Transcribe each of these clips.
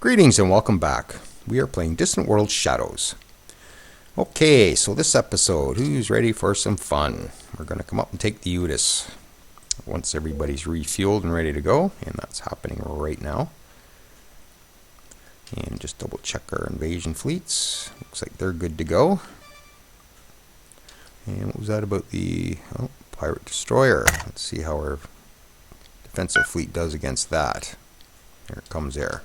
Greetings and welcome back. We are playing Distant World Shadows. Okay, so this episode, who's ready for some fun? We're going to come up and take the Utis once everybody's refueled and ready to go, and that's happening right now. And just double check our invasion fleets. Looks like they're good to go. And what was that about the pirate destroyer? Let's see how our defensive fleet does against that. Here it comes there.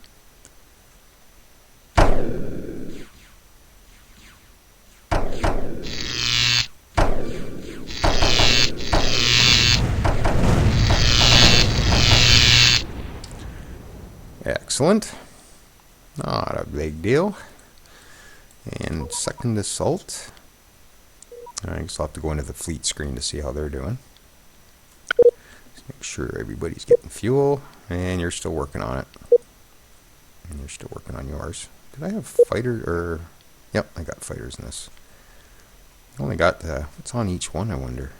Excellent. Not a big deal. And second assault. I guess I'll have to go into the fleet screen to see how they're doing. Just make sure everybody's getting fuel. And you're still working on it. And you're still working on yours. Did I have fighters or... Yep, I got fighters in this. I only got what's on each one, I wonder.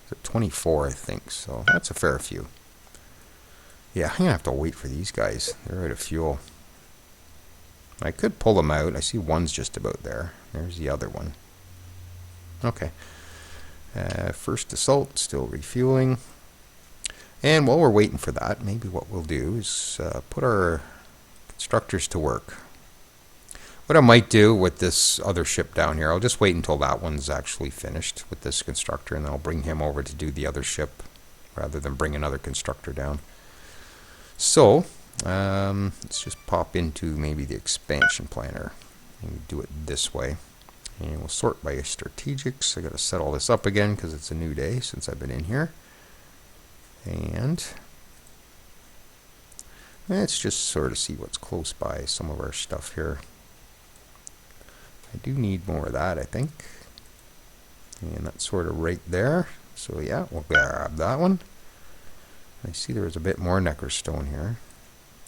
Is it 24, I think, so that's a fair few. Yeah, I'm gonna have to wait for these guys. They're out of fuel. I could pull them out. I see one's just about there. There's the other one. Okay. First assault, still refueling. And while we're waiting for that, maybe what we'll do is put our constructors to work. What I might do with this other ship down here, I'll just wait until that one's actually finished with this constructor, and then I'll bring him over to do the other ship rather than bring another constructor down. So, let's just pop into maybe the expansion planner and do it this way. And we'll sort by strategics. I got to set all this up again because it's a new day since I've been in here. And let's just sort of see what's close by some of our stuff here. I do need more of that, I think. And that's sort of right there. So yeah, we'll grab that one. I see there was a bit more necker stone here.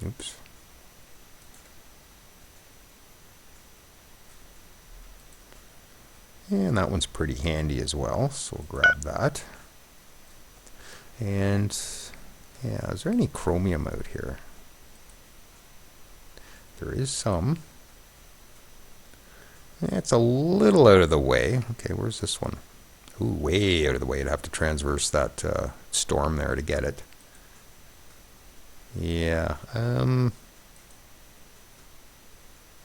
Oops. And that one's pretty handy as well, so we'll grab that. And yeah, is there any chromium out here? There is some. It's a little out of the way. Okay, where's this one? Ooh, way out of the way. I'd have to transverse that storm there to get it. Yeah, I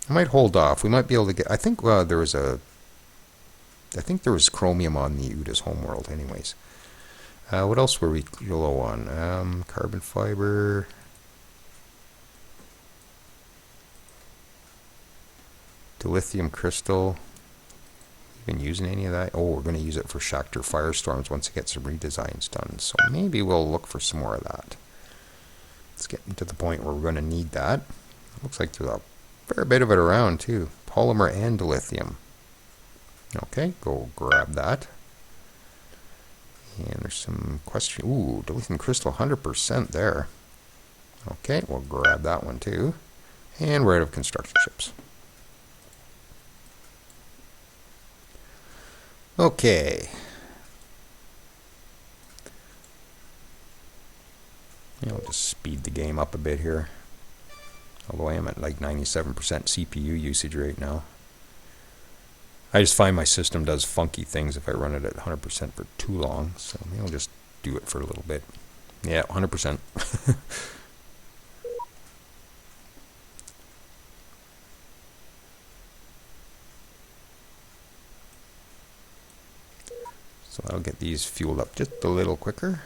might hold off. We might be able to get. I think there was chromium on the Uda's homeworld, anyways. What else were we low on? Carbon fiber. Dilithium crystal. Been using any of that? Oh, we're going to use it for Schacter Firestorms once it gets some redesigns done. So maybe we'll look for some more of that. It's getting to the point where we're going to need that. Looks like there's a fair bit of it around too. Polymer and dilithium. Okay, go grab that. And there's some question. Ooh, dilithium crystal, 100% there. Okay, we'll grab that one too. And we're out of construction ships. Okay. I'll just speed the game up a bit here. Although I am at like 97% CPU usage right now. I just find my system does funky things if I run it at 100% for too long. So maybe I'll just do it for a little bit. Yeah, 100%. So that'll get these fueled up just a little quicker.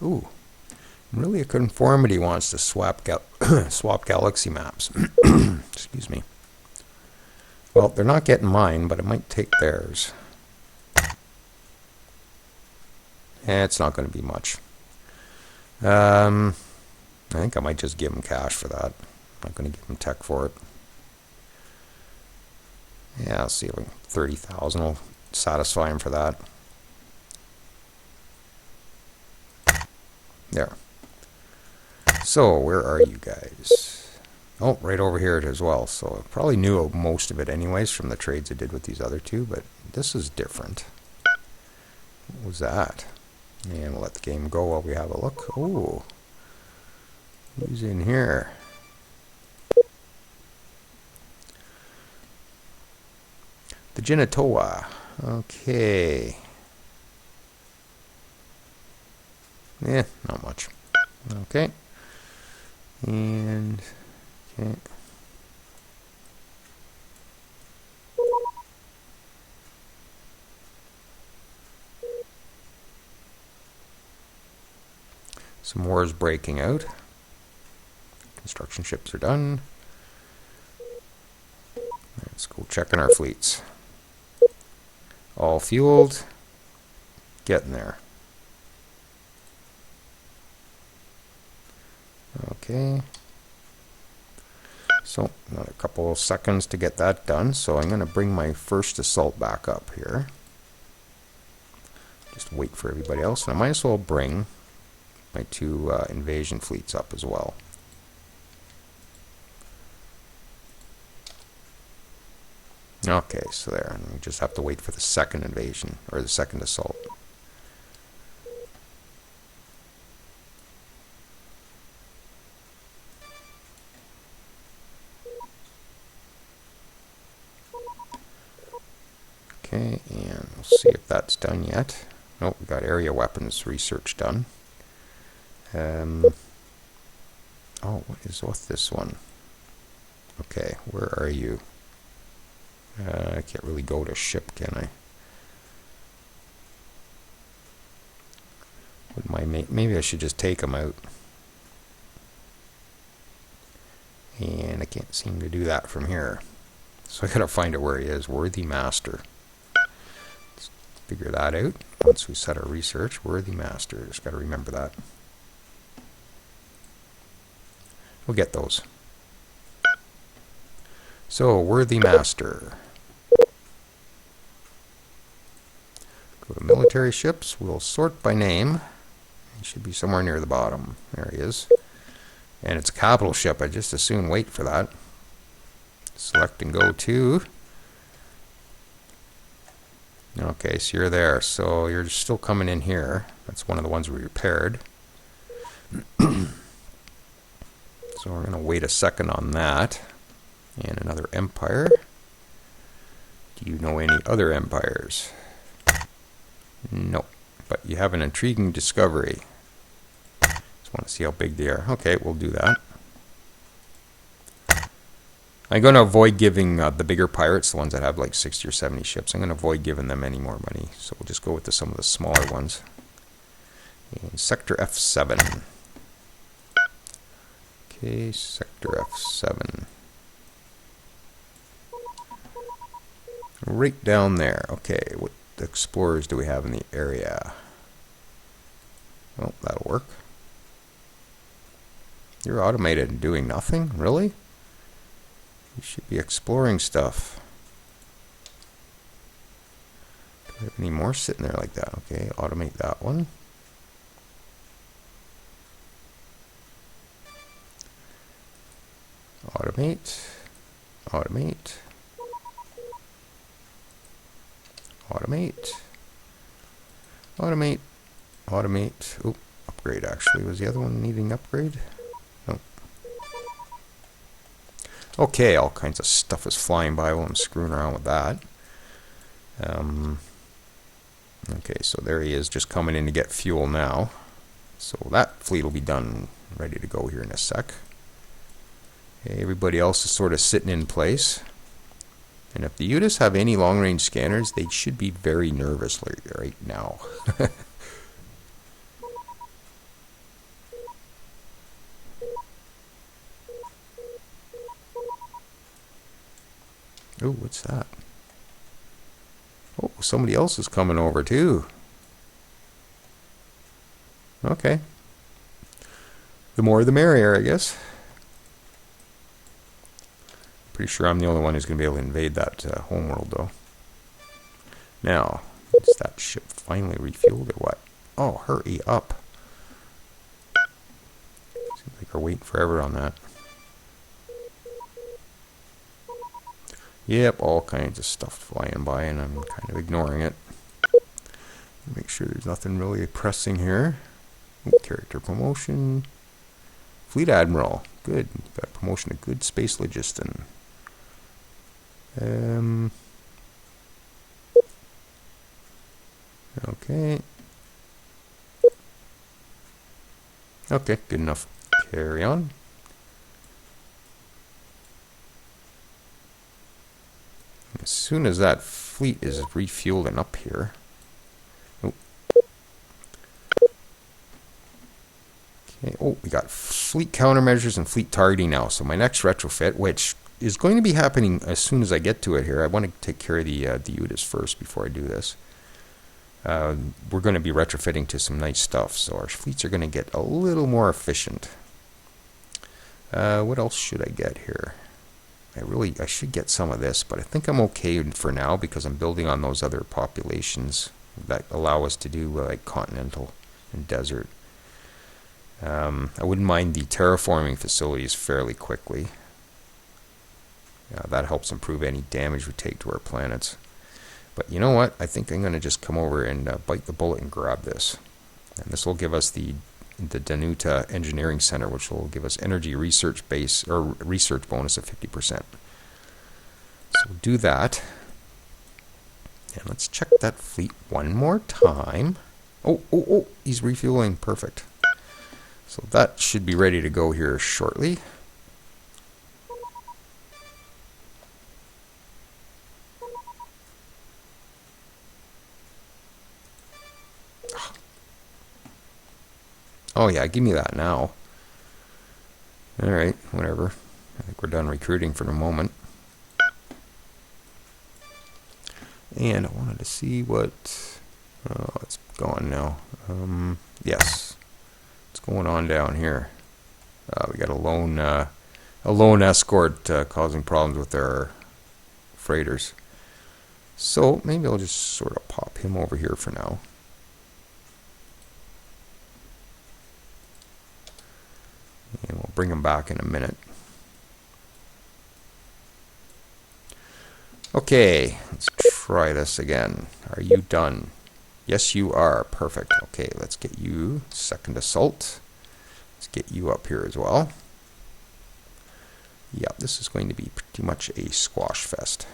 Ooh. Really, a conformity wants to swap galaxy maps. Excuse me. Well, they're not getting mine, but I might take theirs. It's not going to be much. I think I might just give them cash for that. I'm not going to give them tech for it. Yeah, I'll see if 30,000 will satisfy him for that. There. So, where are you guys? Oh, right over here as well. So, I probably knew most of it anyways from the trades I did with these other two, but this is different. What was that? And we'll let the game go while we have a look. Oh, who's in here? The Genitoa. Okay. Yeah, not much. Okay. And okay. Some wars breaking out. Construction ships are done. Let's go check on our fleets. All fueled. Getting there. Okay. So, another couple of seconds to get that done. So I'm going to bring my first assault back up here. Just wait for everybody else. And I might as well bring my two invasion fleets up as well. Okay, so there. And we just have to wait for the second invasion, or the second assault. Okay, and we'll see if that's done yet. Nope, we got area weapons research done. Oh, what is with this one? Okay, where are you? I can't really go to ship, can I? With my mate, maybe I should just take him out. And I can't seem to do that from here. So I gotta find out where he is. Worthy Master. Let's figure that out once we set our research. Worthy Master. Just gotta remember that. We'll get those. So, Worthy Master. Go to military ships. We'll sort by name. He should be somewhere near the bottom. There he is. And it's a capital ship. I just as soon wait for that. Select and go to. Okay, so you're there. So you're still coming in here. That's one of the ones we repaired. So we're going to wait a second on that. And another empire. Do you know any other empires? No. But you have an intriguing discovery. Just want to see how big they are. Okay, we'll do that. I'm going to avoid giving the bigger pirates, the ones that have like 60 or 70 ships, I'm going to avoid giving them any more money. So we'll just go with some of the smaller ones. And Sector F7. Okay, Sector F7. Right down there. Okay, what explorers do we have in the area? Well, that'll work. You're automated and doing nothing? Really? You should be exploring stuff. Do we have any more sitting there like that? Okay, automate that one. Automate. Automate. Automate. Automate. Automate. Oh, upgrade actually. Was the other one needing upgrade? No. Okay, all kinds of stuff is flying by while I'm screwing around with that. Okay, so there he is, just coming in to get fuel now. So that fleet will be done, ready to go here in a sec. Okay, everybody else is sort of sitting in place. And if the UDIS have any long-range scanners, they should be very nervous right now. Oh, what's that? Oh, somebody else is coming over too. Okay. The more the merrier, I guess. Pretty sure I'm the only one who's going to be able to invade that homeworld, though. Now, is that ship finally refueled or what? Oh, hurry up. Seems like we're waiting forever on that. Yep, all kinds of stuff flying by, and I'm kind of ignoring it. Make sure there's nothing really pressing here. Ooh, character promotion. Fleet Admiral. Good. Got a promotion to Good Space Logistin. Okay. Okay, good enough. Carry on. As soon as that fleet is refueling up here. Oh. Okay. Oh, we got fleet countermeasures and fleet targeting now. So my next retrofit, which is going to be happening as soon as I get to it here. I want to take care of the UTAs first before I do this. We're going to be retrofitting to some nice stuff, so our fleets are going to get a little more efficient. What else should I get here? I should get some of this, but I think I'm okay for now because I'm building on those other populations that allow us to do like continental and desert. I wouldn't mind the terraforming facilities fairly quickly. That helps improve any damage we take to our planets. But you know what? I think I'm going to just come over and bite the bullet and grab this. And this will give us the Danuta Engineering Center, which will give us energy research base or research bonus of 50%. So we'll do that. And let's check that fleet one more time. Oh, he's refueling. Perfect. So that should be ready to go here shortly. Oh yeah, give me that now. Alright, whatever. I think we're done recruiting for the moment. And I wanted to see what... Oh, it's gone now. Yes. What's going on down here? We got a lone escort causing problems with our freighters. So maybe I'll just sort of pop him over here for now. And we'll bring him back in a minute. Okay, let's try this again. Are you done? Yes, you are. Perfect. Okay, let's get you second assault. Let's get you up here as well. Yeah, this is going to be pretty much a squash fest.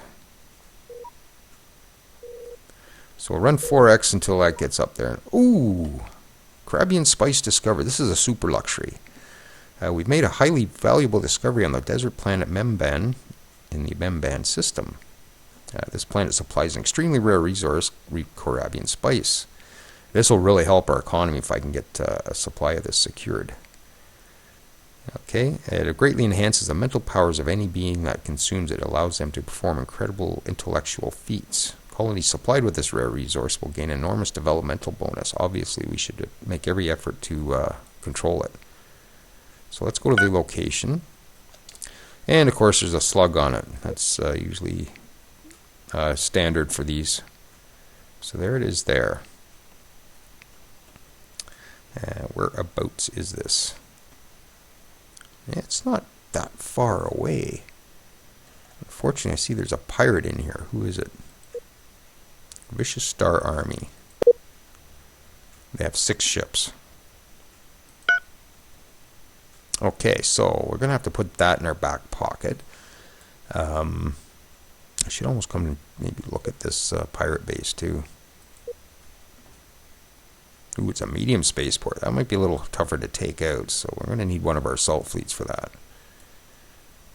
So we'll run 4x until that gets up there. Ooh, Caribbean spice discovered. This is a super luxury. We've made a highly valuable discovery on the desert planet Memban in the Memban system. This planet supplies an extremely rare resource, Caribbean spice. This will really help our economy if I can get a supply of this secured. Okay, it greatly enhances the mental powers of any being that consumes it. It allows them to perform incredible intellectual feats. Colonies supplied with this rare resource will gain enormous developmental bonus. Obviously, we should make every effort to control it. So let's go to the location. And of course there's a slug on it. That's usually standard for these. So there it is there. Whereabouts is this? It's not that far away. Unfortunately, I see there's a pirate in here. Who is it? Vicious Star Army. They have 6 ships. Okay, so we're going to have to put that in our back pocket. I should almost come and maybe look at this pirate base too. Ooh, it's a medium spaceport. That might be a little tougher to take out, so we're going to need one of our assault fleets for that.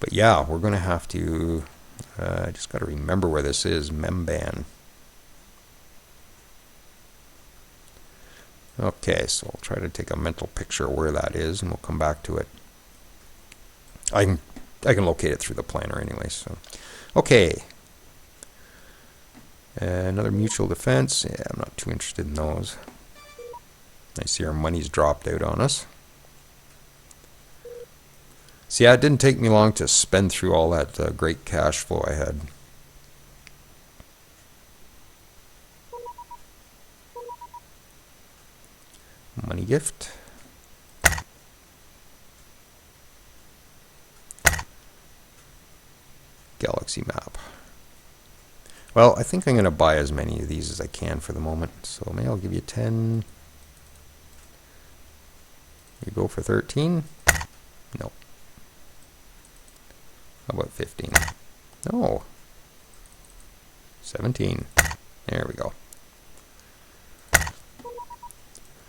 But yeah, we're going to have to... I just got to remember where this is. Memban. Okay, so I'll try to take a mental picture of where that is, and we'll come back to it. I can locate it through the planner anyway. So, okay. Another mutual defense. Yeah, I'm not too interested in those. I see our money's dropped out on us. See, yeah, it didn't take me long to spend through all that great cash flow I had. Money gift. Galaxy map. Well, I think I'm going to buy as many of these as I can for the moment. So maybe I'll give you 10. You go for 13? No. How about 15? No. 17. There we go.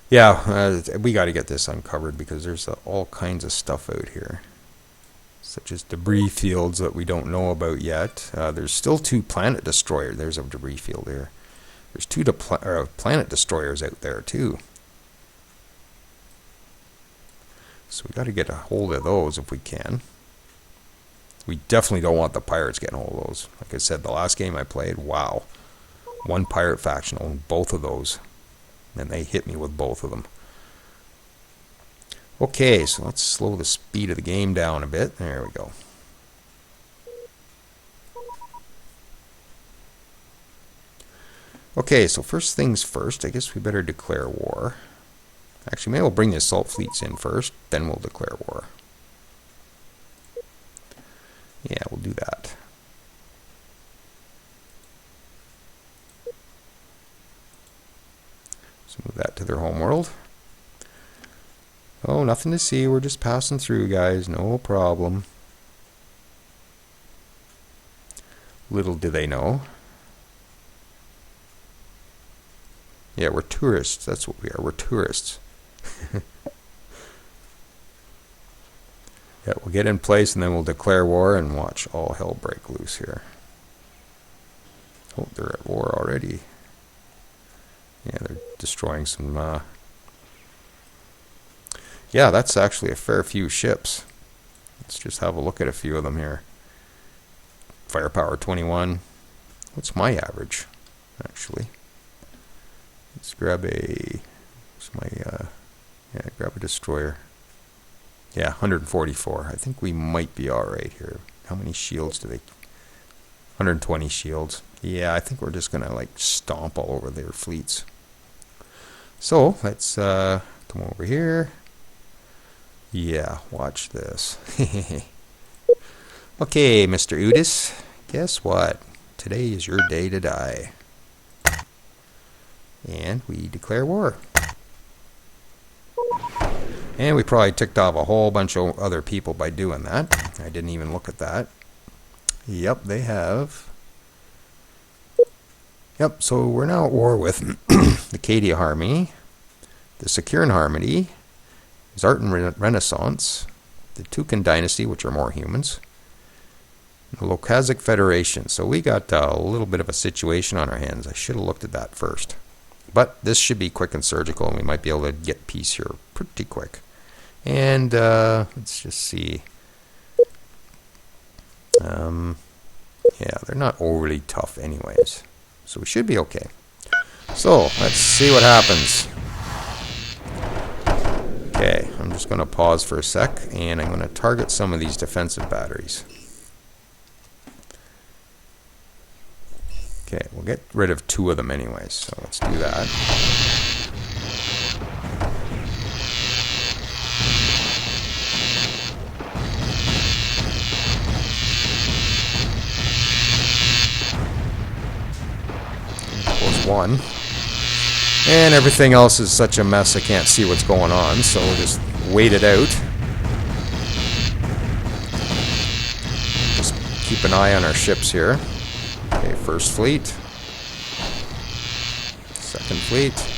Yeah, we got to get this uncovered because there's all kinds of stuff out here, such as debris fields that we don't know about yet. There's still 2 planet destroyers. There's a debris field there. There's 2 planet destroyers out there too. So we got to get a hold of those if we can. We definitely don't want the pirates getting a hold of those. Like I said, the last game I played, wow. 1 pirate faction owned both of those. And they hit me with both of them. Okay, so let's slow the speed of the game down a bit. There we go. Okay, so first things first, I guess we better declare war. Actually, maybe we'll bring the assault fleets in first, then we'll declare war. Yeah, we'll do that. So move that to their homeworld. Oh, nothing to see. We're just passing through, guys. No problem. Little do they know. Yeah, we're tourists. That's what we are. We're tourists. Yeah, we'll get in place and then we'll declare war and watch all hell break loose here. Oh, they're at war already. Yeah, they're destroying some... Yeah, that's actually a fair few ships. Let's just have a look at a few of them here. Firepower 21. What's my average, actually? Let's grab a... What's my... yeah, grab a destroyer. Yeah, 144. I think we might be alright here. How many shields do they... 120 shields. Yeah, I think we're just going to, like, stomp all over their fleets. So, let's come over here. Yeah, watch this. Okay, Mr. Udis, guess what? Today is your day to die. And we declare war. And we probably ticked off a whole bunch of other people by doing that. I didn't even look at that. Yep, they have. Yep, so we're now at war with the Cadia Army, the Securan Harmony, Zartan Renaissance, the Tucan Dynasty, which are more humans, the Lokazic Federation. So we got a little bit of a situation on our hands. I should have looked at that first. But this should be quick and surgical, and we might be able to get peace here pretty quick. And let's just see. Yeah, they're not overly tough anyways. So we should be okay. So, let's see what happens. Okay, I'm just going to pause for a sec, and I'm going to target some of these defensive batteries. Okay, we'll get rid of 2 of them anyways, so let's do that. Close 1. And everything else is such a mess I can't see what's going on, so we'll just wait it out. Just keep an eye on our ships here. Okay, first fleet. Second fleet.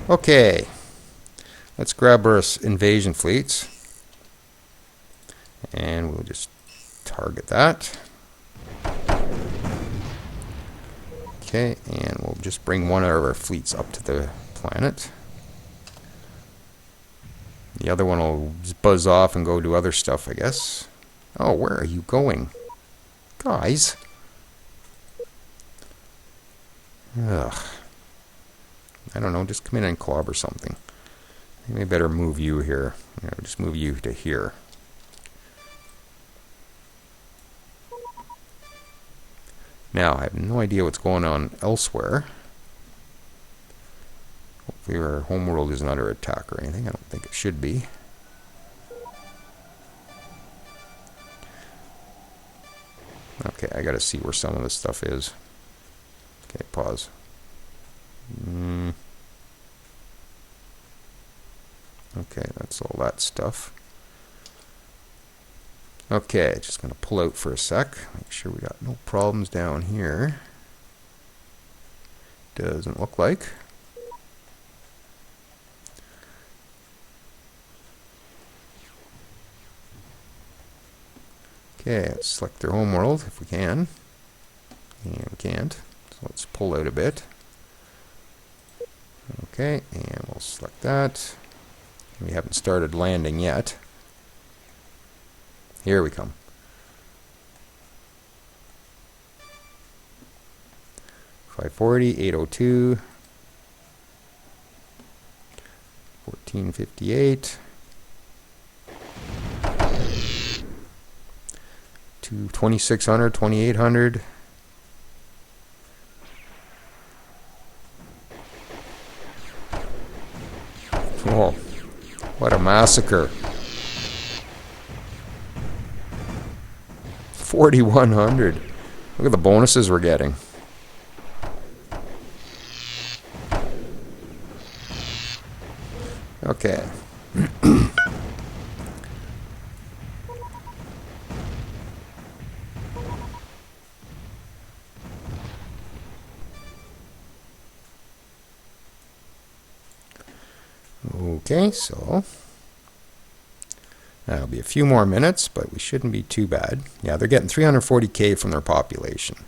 Okay, let's grab our invasion fleets, and we'll just target that. Okay, and we'll just bring one of our fleets up to the planet. The other one will just buzz off and go do other stuff, I guess. Oh, where are you going? Guys. Ugh. I don't know, just come in and clobber something. Maybe better move you here. You know, just move you to here. Now, I have no idea what's going on elsewhere. Hopefully our homeworld isn't under attack or anything. I don't think it should be. Okay, I gotta see where some of this stuff is. Okay, pause. Okay, that's all that stuff. Okay, just going to pull out for a sec. Make sure we got no problems down here. Doesn't look like. Okay, let's select their homeworld if we can. And we can't. So let's pull out a bit. Okay, and we'll select that. We haven't started landing yet. Here we come. $540, 802, 1458, 2600, 2800. Oh, what a massacre. 4,100. Look at the bonuses we're getting. Okay. Okay, so that'll be a few more minutes, but we shouldn't be too bad. Yeah, they're getting 340k from their population.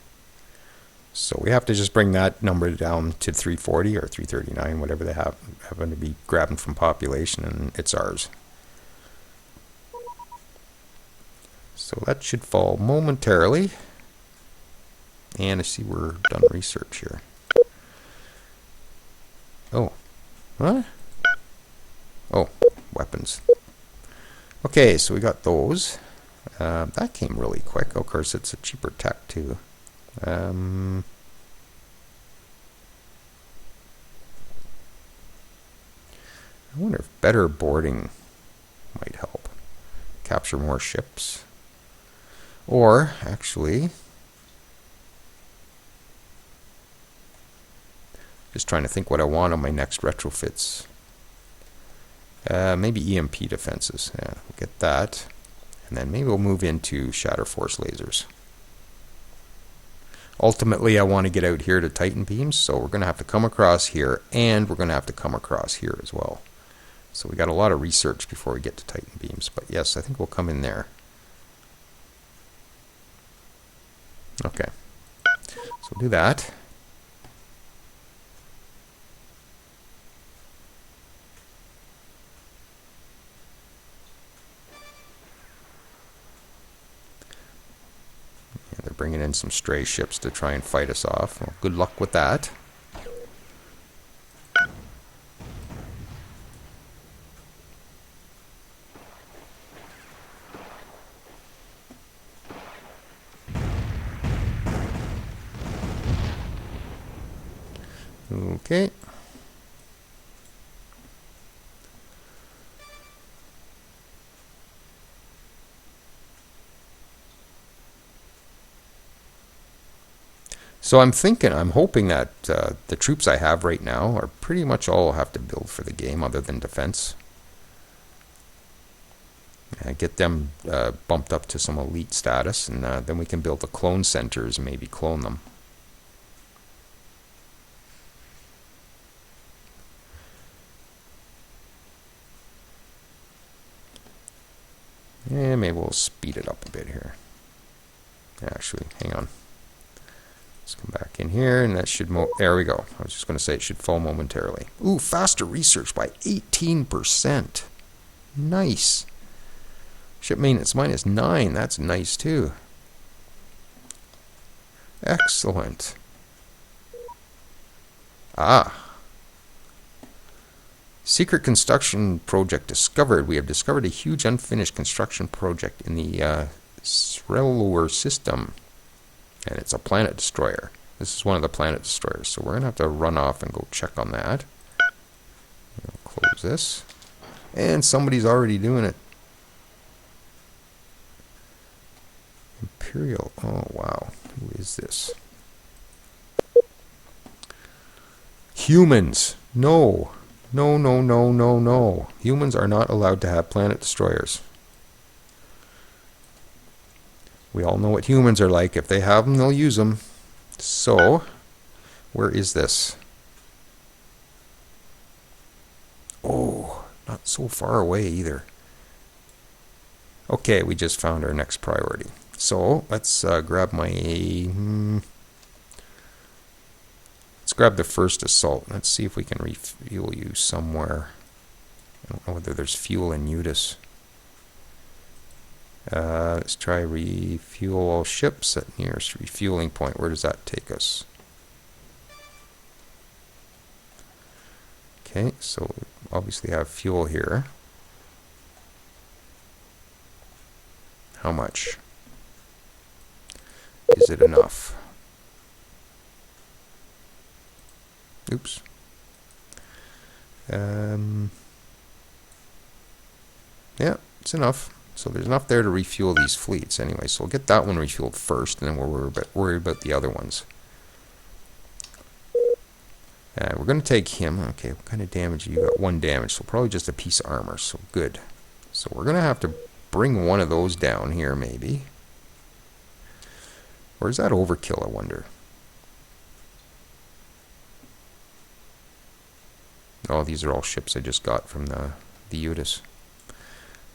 So we have to just bring that number down to 340 or 339, whatever they happen to be grabbing from population, and it's ours. So that should fall momentarily. And I see we're done research here. Oh, what? Oh, weapons. Okay, so we got those. That came really quick. Of course, it's a cheaper tech too. I wonder if better boarding might help. Capture more ships. Or, actually, just trying to think what I want on my next retrofits. Maybe EMP defenses. Yeah, we'll get that. And then maybe we'll move into Shatter Force lasers. Ultimately, I want to get out here to Titan beams, so we're going to have to come across here, and we're going to have to come across here as well. So we got a lot of research before we get to Titan beams, but yes, I think we'll come in there. Okay, so we'll do that. They're bringing in some stray ships to try and fight us off. Well, good luck with that. Okay. So I'm hoping that the troops I have right now are pretty much all I'll have to build for the game other than defense. Get them bumped up to some elite status, and then we can build the clone centers and maybe clone them. And maybe we'll speed it up a bit here. Actually, hang on. Let's come back Back in here, and that should there we go. I was just going to say it should fall momentarily. Ooh, faster research by 18%. Nice. Ship maintenance -9. That's nice too. Excellent. Secret construction project discovered. We have discovered a huge unfinished construction project in the Srelor system. And it's a planet destroyer. This is one of the planet destroyers. So we're going to have to run off and go check on that. Close this. And somebody's already doing it. Imperial. Oh, wow. Who is this? Humans. No. No, no, no, no, no. Humans are not allowed to have planet destroyers. We all know what humans are like. If they have them, they'll use them. So, where is this? Oh, not so far away either. Okay, we just found our next priority. So, let's grab my... let's grab the first assault. Let's see if we can refuel you somewhere. I don't know whether there's fuel in Udis. Let's try refuel all ships at nearest refueling point. Where does that take us? Okay, so we obviously have fuel here. How much? Is it enough? Oops. Yeah, it's enough. So there's enough there to refuel these fleets anyway. So we'll get that one refueled first, and then we'll worry about the other ones. We're going to take him. Okay, what kind of damage? You got 1 damage, so probably just a piece of armor. So good. So we're going to have to bring one of those down here, maybe. Or is that overkill, I wonder? Oh, these are all ships I just got from the Udis.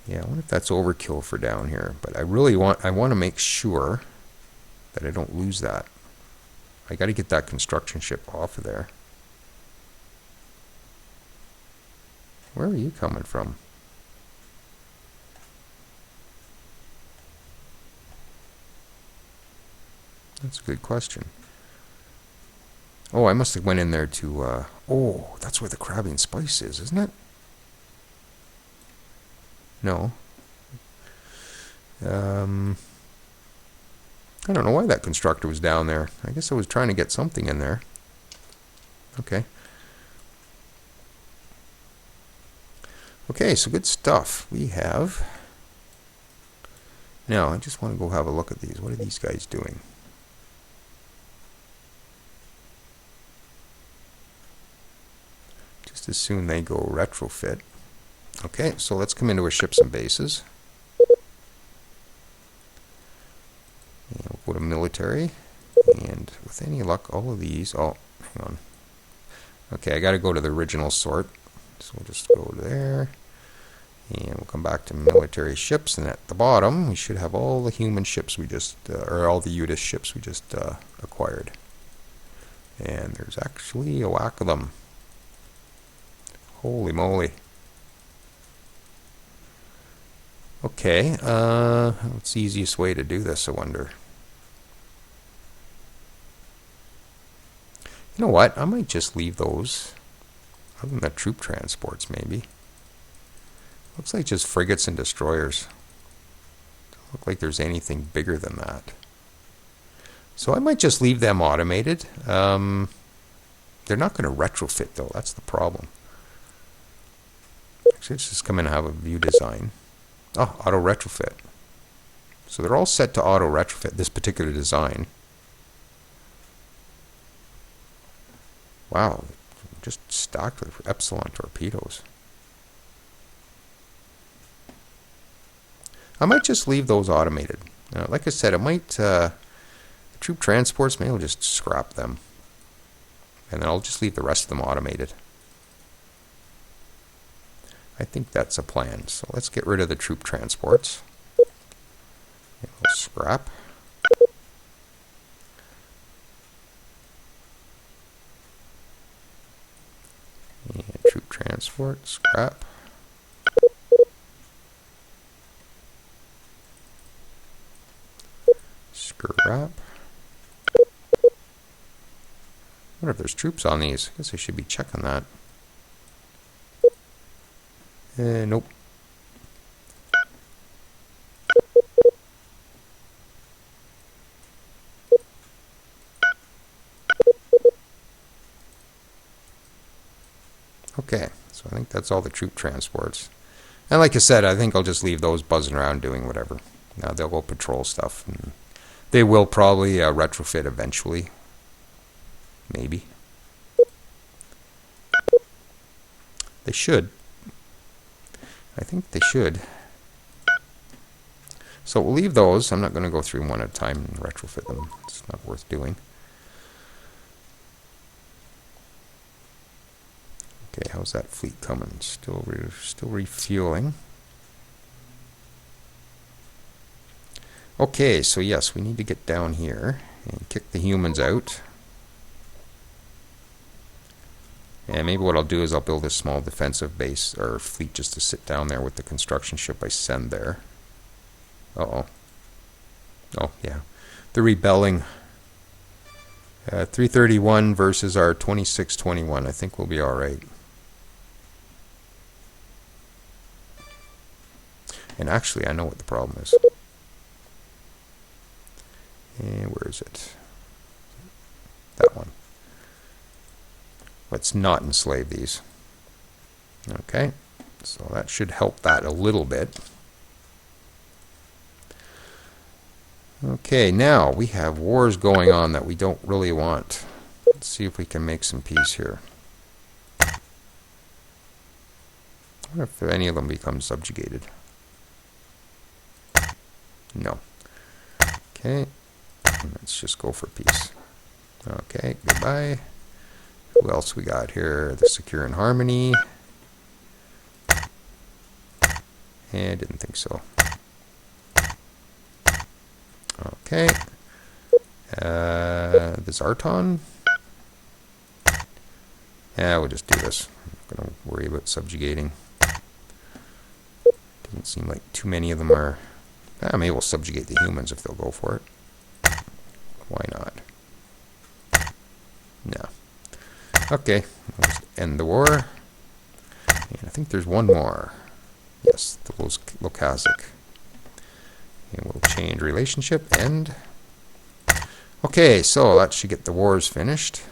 Yeah, I wonder if that's overkill for down here. But I want to make sure that I don't lose that. I got to get that construction ship off of there. Where are you coming from? That's a good question. Oh, I must have went in there to... oh, that's where the Crabbing Spice is, isn't it? No. I don't know why that constructor was down there. I guess I was trying to get something in there. Okay. Okay, so good stuff. We have... Now, I just want to go have a look at these. What are these guys doing? Just as soon they go retrofit. Okay, so let's come into our ships and bases. And we'll go to military. And with any luck, all of these... Oh, hang on. Okay, I got to go to the original sort. So we'll just go there. And we'll come back to military ships. And at the bottom, we should have all the human ships we just... or all the Udis ships we just acquired. And there's actually a whack of them. Holy moly. Okay, what's the easiest way to do this, I wonder? You know what? I might just leave those. Other than the troop transports, maybe. Looks like just frigates and destroyers. Doesn't look like there's anything bigger than that. So I might just leave them automated. They're not going to retrofit, though. That's the problem. Actually, let's just come in and have a view design. Oh, auto retrofit. So they're all set to auto retrofit this particular design. Wow, just stocked with Epsilon torpedoes. I might just leave those automated. Like I said, I might troop transports. Maybe I'll just scrap them, and then I'll just leave the rest of them automated. I think that's a plan. So let's get rid of the troop transports. And we'll scrap. Transport, scrap. Scrap. I wonder if there's troops on these. I guess I should be checking that. Nope. Okay, so I think that's all the troop transports. And like I said, I think I'll just leave those buzzing around doing whatever. Now they'll go patrol stuff. And they will probably retrofit eventually. Maybe. They should. I think they should. So we'll leave those. I'm not going to go through them one at a time and retrofit them. It's not worth doing. Okay, how's that fleet coming? Still refueling. Okay, so yes, we need to get down here and kick the humans out. And maybe what I'll do is I'll build a small defensive base or fleet just to sit down there with the construction ship I send there. Uh-oh. Oh, yeah. They're rebelling. 331 versus our 2621. I think we'll be all right. And actually, I know what the problem is. And where is it? That one. Let's not enslave these. Okay, so that should help that a little bit. Okay, now we have wars going on that we don't really want. Let's see if we can make some peace here. I wonder if any of them become subjugated. No. Okay, let's just go for peace. Okay, goodbye. Who else we got here? The Secure and Harmony. And didn't think so. Okay. The Zartan. Yeah, we'll just do this. I'm not going to worry about subjugating. Doesn't seem like too many of them are. Maybe we'll subjugate the humans if they'll go for it. Why not? No. Okay, we'll just end the war. And I think there's one more. Yes, the Lokazik. And we'll change relationship, end. Okay, so that should get the wars finished.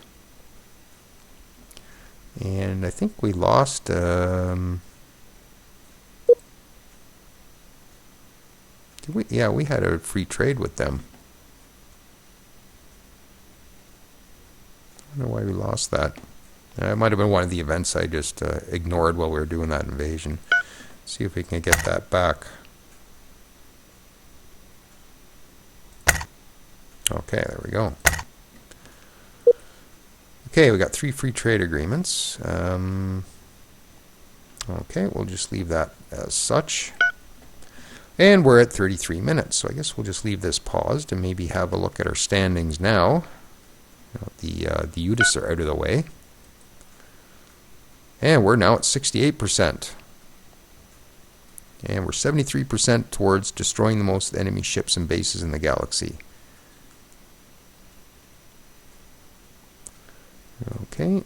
And I think we lost... did we? Yeah, we had a free trade with them. I don't know why we lost that. It might have been one of the events I just ignored while we were doing that invasion. See if we can get that back. Okay, there we go. Okay, we got 3 free trade agreements. Okay, we'll just leave that as such. And we're at 33 minutes, so I guess we'll just leave this paused and maybe have a look at our standings now. The UDIS are out of the way. And we're now at 68%. And we're 73% towards destroying the most enemy ships and bases in the galaxy. Okay.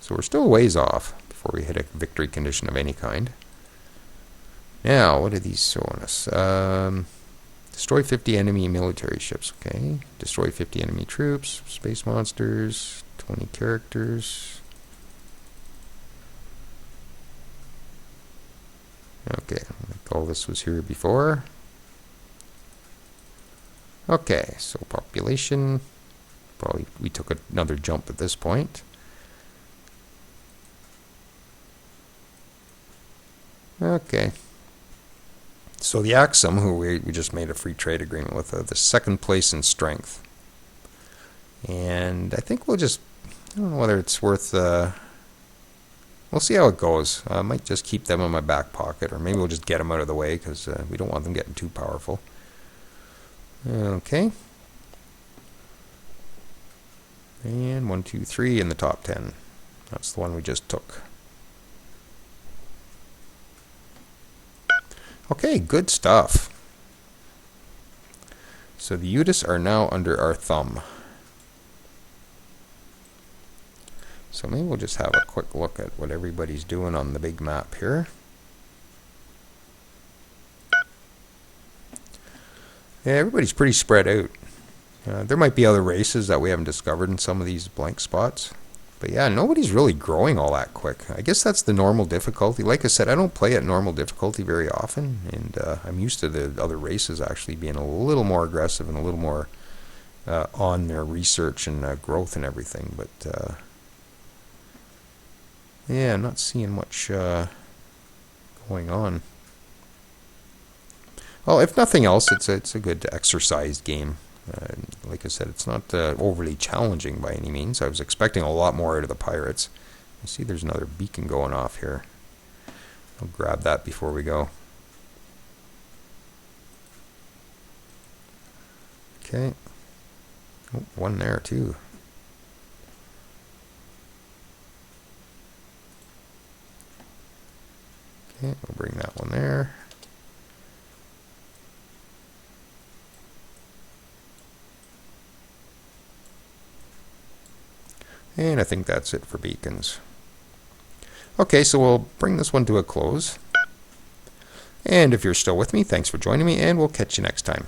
So we're still a ways off before we hit a victory condition of any kind. Now, what are these showing us? Destroy 50 enemy military ships. Okay. Destroy 50 enemy troops, space monsters, 20 characters. Okay, like all this was here before. Okay, so population. Probably we took another jump at this point. Okay. So the Axum, who we just made a free trade agreement with, the second place in strength. And I think we'll just, I don't know whether it's worth, we'll see how it goes. I might just keep them in my back pocket, or maybe we'll just get them out of the way, because we don't want them getting too powerful. Okay. And 1, 2, 3 in the top 10. That's the one we just took. Okay, good stuff. So the Utis are now under our thumb. So maybe we'll just have a quick look at what everybody's doing on the big map here. Yeah, everybody's pretty spread out. There might be other races that we haven't discovered in some of these blank spots. But yeah, nobody's really growing all that quick. I guess that's the normal difficulty. Like I said, I don't play at normal difficulty very often, and I'm used to the other races actually being a little more aggressive and a little more on their research and growth and everything. But yeah, I'm not seeing much going on. Well, if nothing else, it's a good exercise game. Like I said, it's not overly challenging by any means. I was expecting a lot more out of the pirates. You see there's another beacon going off here. I'll grab that before we go. Okay. Oh, one there too. Okay, we'll bring that one there. And I think that's it for beacons. Okay, so we'll bring this one to a close. And if you're still with me, thanks for joining me, and we'll catch you next time.